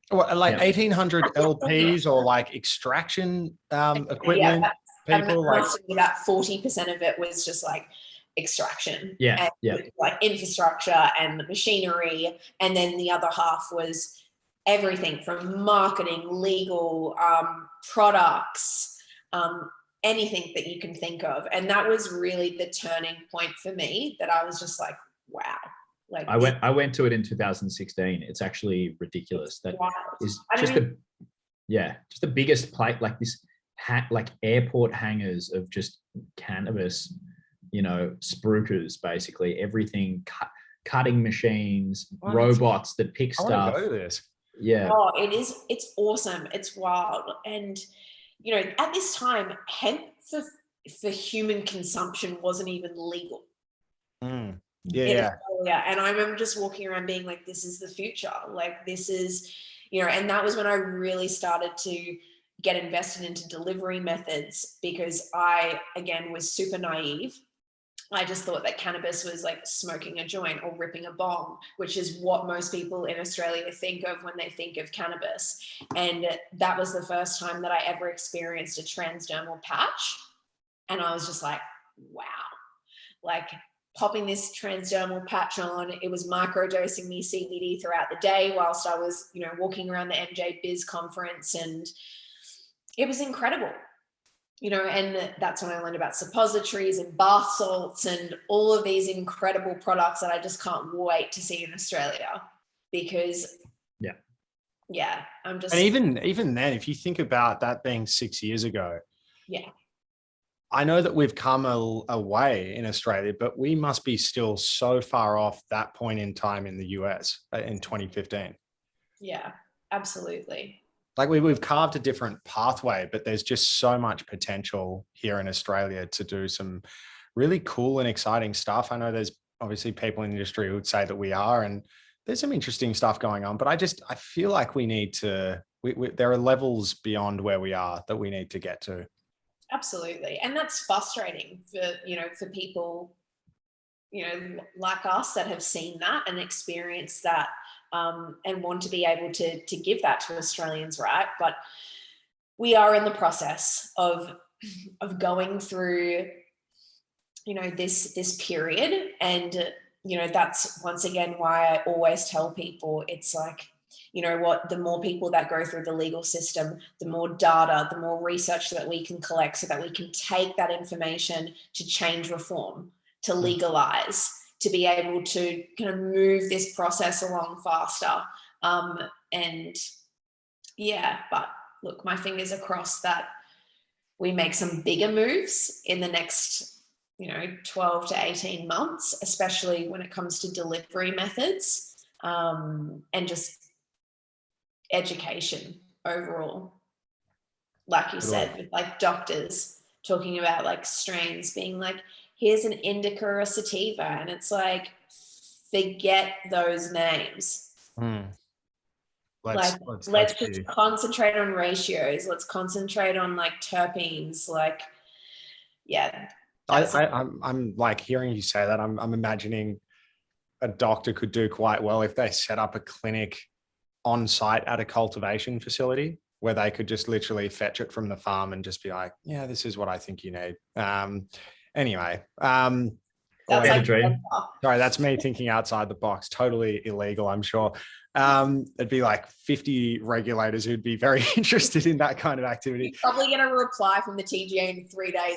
What, like 1,800 LPs or like extraction equipment? People like about 40% of it was just like extraction, like infrastructure and the machinery, and then the other half was everything from marketing, legal, products, anything that you can think of. And that was really the turning point for me, that I was just like, wow. Like I went to it in 2016. It's actually ridiculous. That is just the biggest plate, like this like airport hangars of just cannabis, spruikers, basically everything, cutting machines, robots that pick stuff. I want to go to this. Yeah. Oh, it's awesome. It's wild. And, at this time, hemp for human consumption wasn't even legal. Yeah. And I remember just walking around being like, this is the future. Like, this is, and that was when I really started to get invested into delivery methods, because I, again, was super naive. I just thought that cannabis was like smoking a joint or ripping a bong, which is what most people in Australia think of when they think of cannabis. And that was the first time that I ever experienced a transdermal patch. And I was just like, wow, like popping this transdermal patch on, it was microdosing me CBD throughout the day whilst I was, walking around the MJBiz Conference, and it was incredible. And that's when I learned about suppositories and bath salts and all of these incredible products that I just can't wait to see in Australia, because I'm just. And even then, if you think about that being 6 years ago, I know that we've come a way in Australia, but we must be still so far off that point in time in the US in 2015. Yeah, absolutely. Like we've carved a different pathway, but there's just so much potential here in Australia to do some really cool and exciting stuff. I know there's obviously people in the industry who would say that we are, and there's some interesting stuff going on, but I feel like we need to, there are levels beyond where we are that we need to get to. Absolutely. And that's frustrating for people, like us that have seen that and experienced that, and want to be able to give that to Australians, right? But we are in the process of going through, this period. And, that's once again why I always tell people, it's like, the more people that go through the legal system, the more data, the more research that we can collect, so that we can take that information to change reform, to legalize, to be able to kind of move this process along faster. But look, my fingers are crossed that we make some bigger moves in the next 12 to 18 months, especially when it comes to delivery methods, and just education overall. Like you said, with like doctors talking about like strains, being like, here's an indica or a sativa, and it's like, forget those names. Let's just concentrate on ratios. Let's concentrate on like terpenes. Like, yeah. I'm like hearing you say that. I'm imagining a doctor could do quite well if they set up a clinic on site at a cultivation facility where they could just literally fetch it from the farm and just be like, yeah, this is what I think you need. Anyway, that's a dream. Sorry, that's me thinking outside the box. Totally illegal, I'm sure. It'd be like 50 regulators who'd be very interested in that kind of activity. You're probably going to reply from the TGA in 3 days.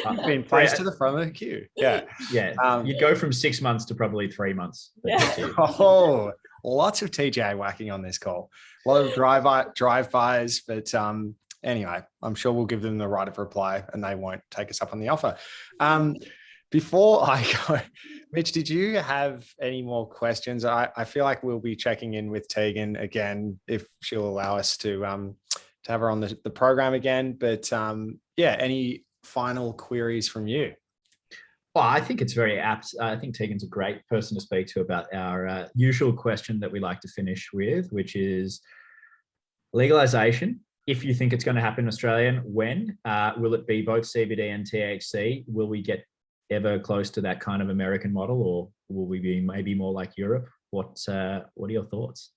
I've been placed to the front of the queue. You go from 6 months to probably 3 months. Oh, lots of TGA whacking on this call. A lot of drive-bys, but anyway, I'm sure we'll give them the right of reply and they won't take us up on the offer. Before I go, Mitch, did you have any more questions? I feel like we'll be checking in with Tegan again if she'll allow us to have her on the program again. But any final queries from you? Well, I think it's very apt. I think Tegan's a great person to speak to about our usual question that we like to finish with, which is legalization. If you think it's going to happen in Australia, when? Will it be both CBD and THC? Will we get ever close to that kind of American model, or will we be maybe more like Europe? What are your thoughts?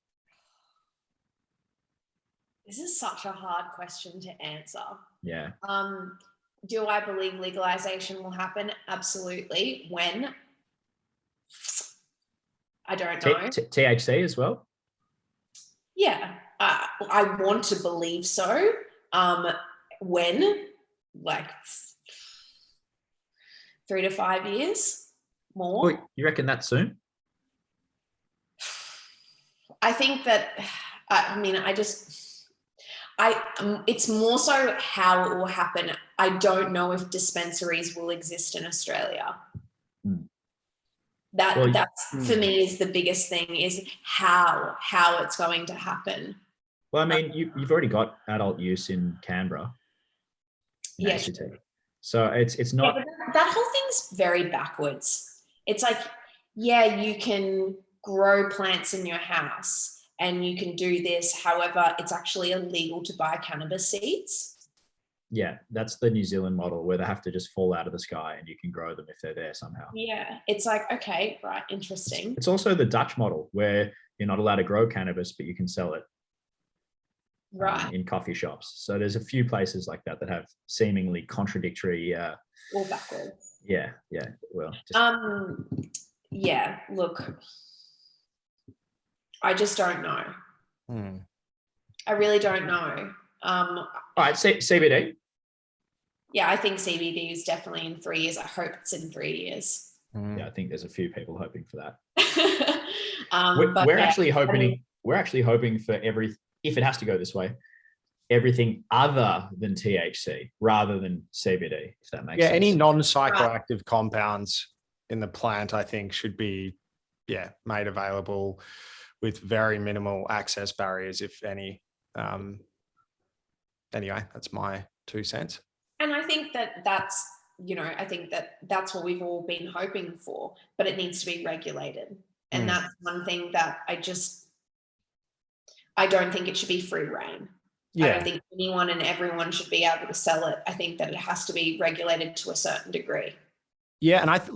This is such a hard question to answer. Yeah. Do I believe legalization will happen? Absolutely. When? I don't know. THC as well? Yeah, I want to believe so. when? Like 3 to 5 years more. Well, you reckon that soon? I think that, it's more so how it will happen. I don't know if dispensaries will exist in Australia. That's for me is the biggest thing, is how it's going to happen. Well, I mean, you've already got adult use in Canberra. In ACT. So it's not. Yeah, but that whole thing's very backwards. It's like, yeah, you can grow plants in your house and you can do this. However, it's actually illegal to buy cannabis seeds. Yeah, that's the New Zealand model, where they have to just fall out of the sky and you can grow them if they're there somehow. Yeah, it's like, okay, right, interesting. It's also the Dutch model, where you're not allowed to grow cannabis, but you can sell it. Right. In coffee shops. So there's a few places like that have seemingly contradictory. Or backwards. Yeah. Well. Yeah. Look, I just don't know. I really don't know. All right, CBD. Yeah, I think CBD is definitely in 3 years. I hope it's in 3 years. Yeah, I think there's a few people hoping for that. We're actually hoping. We're actually hoping for if it has to go this way, everything other than THC rather than CBD, if that makes sense. Yeah, any non-psychoactive compounds in the plant, I think, should be, made available with very minimal access barriers, if any. Anyway, that's my 2 cents. And I think that's what we've all been hoping for, but it needs to be regulated. And that's one thing that I don't think it should be free reign. Yeah. I don't think anyone and everyone should be able to sell it. I think that it has to be regulated to a certain degree. Yeah, and I've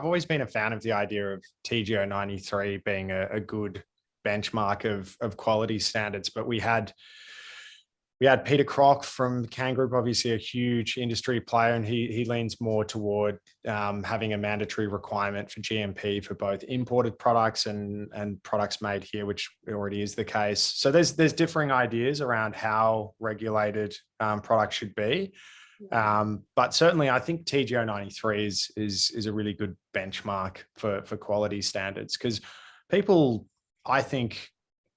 always been a fan of the idea of TGO 93 being a good benchmark of quality standards. But we had Peter Crock from Can Group, obviously a huge industry player, and he leans more toward having a mandatory requirement for GMP for both imported products and products made here, which already is the case. So there's differing ideas around how regulated products should be. But certainly I think TGO 93 is a really good benchmark for quality standards, because people, I think,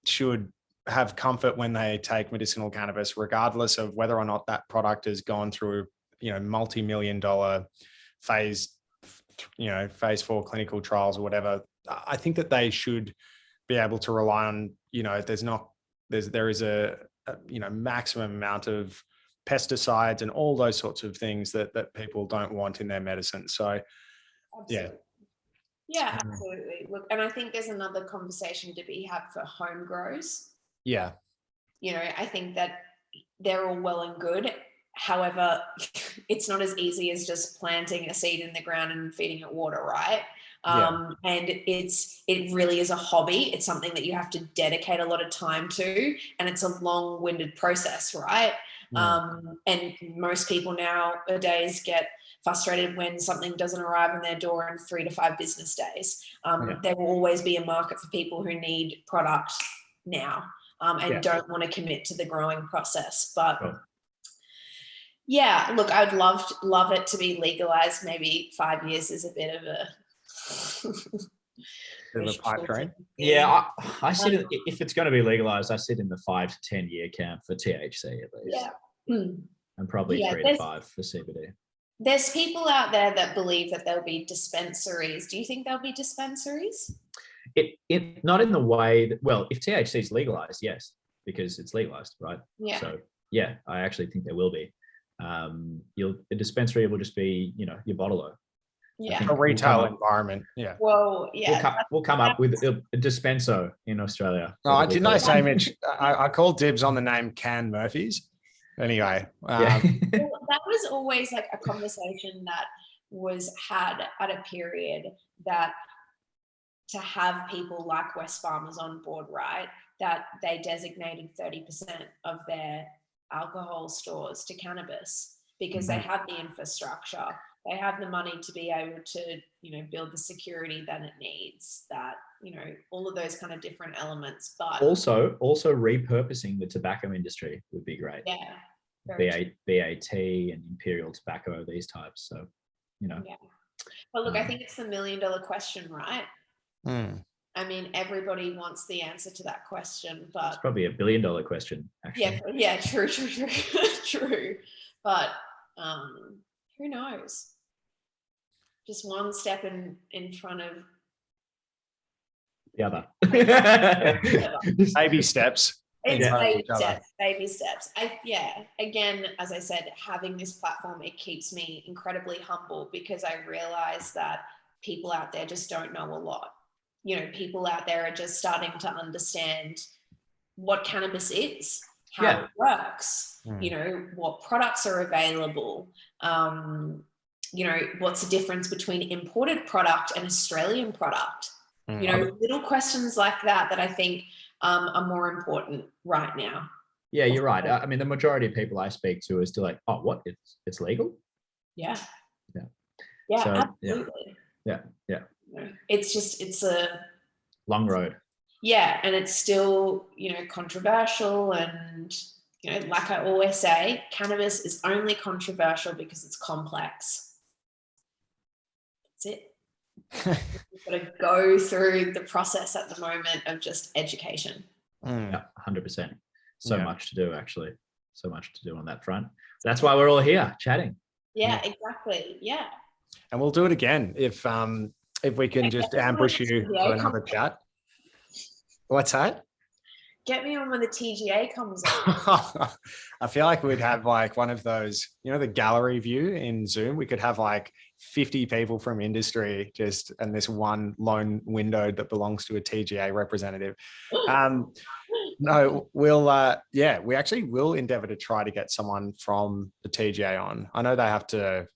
should have comfort when they take medicinal cannabis, regardless of whether or not that product has gone through, multi-million-dollar phase 4 clinical trials or whatever. I think that they should be able to rely on, there is a maximum amount of pesticides and all those sorts of things that people don't want in their medicine. So, absolutely. Yeah, absolutely. Look, and I think there's another conversation to be had for home grows. Yeah. I think that they're all well and good. However, it's not as easy as just planting a seed in the ground and feeding it water, right? And it really is a hobby. It's something that you have to dedicate a lot of time to, and it's a long-winded process, right? And most people nowadays get frustrated when something doesn't arrive in their door in 3 to 5 business days. There will always be a market for people who need product now. Don't want to commit to the growing process. But look, I'd love it to be legalized. Maybe 5 years is a bit of a pipe dream. Yeah, I sit if it's going to be legalized, I sit in the 5 to 10 year camp for THC at least. Yeah. And probably 3 to 5 for CBD. There's people out there that believe that there'll be dispensaries. Do you think there'll be dispensaries? It not in the way that, well, if THC is legalized, yes, because it's legalized, right? Yeah. So yeah, I actually think there will be. A dispensary will just be, your bottler. Yeah. A retail environment. Yeah. Well, yeah. We'll come up with a dispenso in Australia. Oh, didn't I say, Mitch? I called dibs on the name Can Murphy's. Anyway. Well, that was always like a conversation that was had at a period that to have people like West Farmers on board, right, that they designated 30% of their alcohol stores to cannabis because they have the infrastructure, they have the money to be able to, build the security that it needs, that, all of those kind of different elements. But also repurposing the tobacco industry would be great. Yeah. BAT and Imperial Tobacco, these types. So, you know. Yeah. Well, look, I think it's the $1 million question, right? I mean, everybody wants the answer to that question, but it's probably $1 billion question, actually. Yeah, true, true. But who knows? Just one step in front of the other. Baby steps. It's baby steps. Again, as I said, having this platform, it keeps me incredibly humble because I realize that people out there just don't know a lot. You know, people out there are just starting to understand what cannabis is, how it works, you know, what products are available, you know, what's the difference between imported product and Australian product. You know, little questions like that I think are more important right now. Yeah, you're right. I mean, the majority of people I speak to are still like, oh, what? It's legal? Yeah. So, absolutely. Yeah. It's a long road. Yeah, and it's still, you know, controversial, and, you know, like I always say, cannabis is only controversial because it's complex. That's it. You've got to go through the process at the moment of just education. Yeah, 100%. So much to do, actually. So much to do on that front. That's why we're all here chatting. Yeah, exactly. Yeah. And we'll do it again if we can just ambush you for another chat. What's that? Get me on when the TGA comes on. I feel like we'd have like one of those, you know, the gallery view in Zoom. We could have like 50 people from industry just and this one lone window that belongs to a TGA representative. No, we'll we actually will endeavor to try to get someone from the TGA on. I know they have to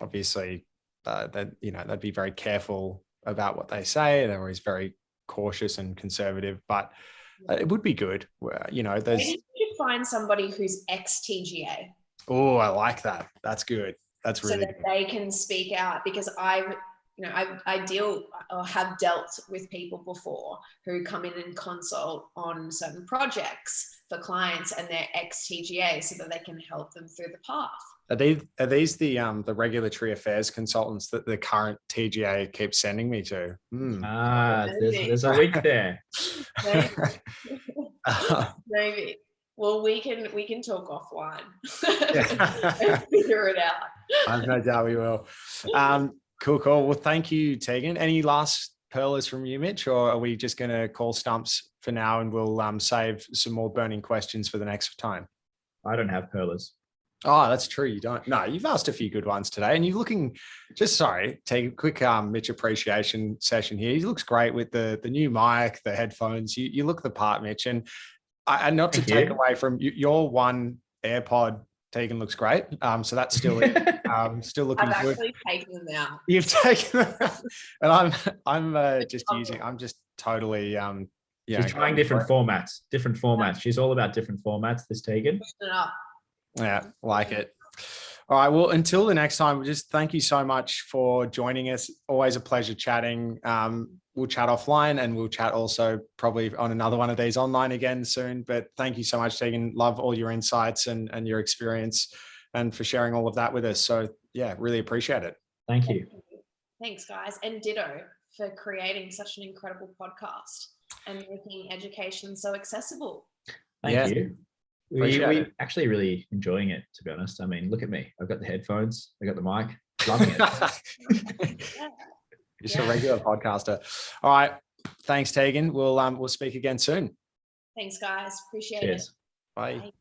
obviously that, you know, they'd be very careful about what they say. They're always very cautious and conservative, but it would be good. You know, there's. Maybe you should find somebody who's ex-TGA. Oh, I like that. That's good. That's really good. They can speak out, because I deal or have dealt with people before who come in and consult on certain projects for clients, and they're ex-TGA, so that they can help them through the path. Are these the regulatory affairs consultants that the current TGA keeps sending me to? There's a link there. Maybe. Well, we can talk offline and figure it out. I've no doubt we will. Cool. Well, thank you, Tegan. Any last pearlers from you, Mitch, or are we just going to call stumps for now and we'll save some more burning questions for the next time? I don't have pearlers. Oh, that's true. You don't. No, you've asked a few good ones today, and you're looking. Take a quick Mitch appreciation session here. He looks great with the new mic, the headphones. You look the part, Mitch. And not to take away from your one AirPod, Tegan looks great. So that's still still looking good. I've actually taken them out. You've taken them out, and I'm just using. I'm just totally She's trying different formats. She's all about different formats. This Tegan. Yeah, like it. All right. Well, until the next time, just thank you so much for joining us. Always a pleasure chatting. We'll chat offline, and we'll chat also probably on another one of these online again soon. But thank you so much, Tegan. Love all your insights and your experience, and for sharing all of that with us. So yeah, really appreciate it. Thank you. Thanks, guys. And ditto for creating such an incredible podcast and making education so accessible. Thank you. We actually really enjoying it, to be honest. I mean, look at me. I've got the headphones. I got the mic. Loving it. Just a regular podcaster. All right. Thanks, Tegan. We'll speak again soon. Thanks, guys. Appreciate Cheers. it. Bye.